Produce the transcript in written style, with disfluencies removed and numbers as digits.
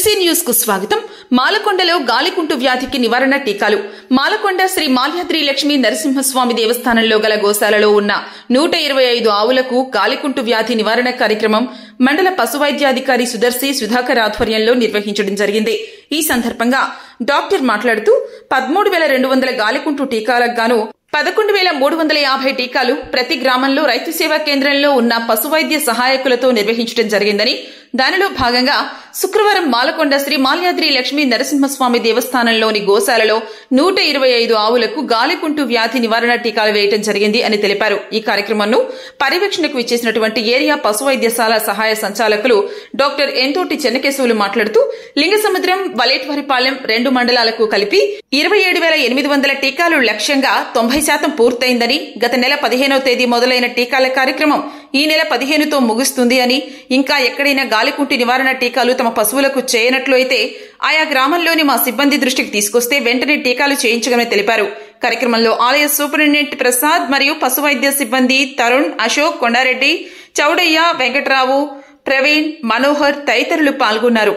FC news కు స్వాగతం. మాలకొండలో గాలికుంటు వ్యాధికి నివారణ టీకాలు. మాలకొండ శ్రీ మాల్యాద్రి లక్ష్మీ నరసింహస్వామి దేవస్థానంలో గల గోశాలలో ఉన్న 125 ఆవులకు గాలికుంటు వ్యాధి నివారణ కార్యక్రమం మండల పశువైద్యాధికారి సుదర్శి సుధాకర్ ఆధ్వర్యంలో నిర్వహించడం జరిగింది. ఈ సందర్భంగా డాక్టర్ మాట్లాడుతూ 13,200 గాలికుంటు టీకాలకు గాను 11,350 టీకాలు ప్రతి గ్రామంలో రైతు సేవా కేంద్రంలో ఉన్న పశువైద్య సహాయకులతో నిర్వహించడం జరిగిందని, దానిలో భాగంగా శుక్రవారం మాలకొండ శ్రీ మాల్యాద్రి లక్ష్మీ నరసింహస్వామి దేవస్థానంలోని గోశాలలో 125 ఆవులకు గాలికుంటు వ్యాధి నివారణ టీకాలు వేయడం జరిగింది అని తెలిపారు. ఈ కార్యక్రమంను పర్యవేక్షణకు ఇచ్చేసినటువంటి ఏరియా పశువైద్యశాల సహాయ సంచాలకులు డాక్టర్ ఎంతోటి చెన్నకేశవులు మాట్లాడుతూ లింగసముద్రం, వలేట్వారిపాలెం 2 మండలాలకు కలిపి 27,800 టీకాలు లక్ష్యంగా 90% పూర్తయిందని, గత నెల 15వ తేదీ మొదలైన టీకాల కార్యక్రమం ఈ నెల 15తో ముగుస్తుంది అని, ఇంకా ఎక్కడైనా గాలికుంటు నివారణ టీకాలు తమ పశువులకు చేయనట్లు అయితే ఆయా గ్రామంలోని మా సిబ్బంది దృష్టికి తీసుకొస్తే వెంటనే టీకాలు చేయించగలని తెలిపారు. కార్యక్రమంలో ఆలయ సూపరింటెండెంట్ ప్రసాద్ మరియు పశువైద్య సిబ్బంది తరుణ్, అశోక్, కొండారెడ్డి, చౌడయ్య, వెంకట్రావు, ప్రవీణ్, మనోహర్ తదితరులు పాల్గొన్నారు.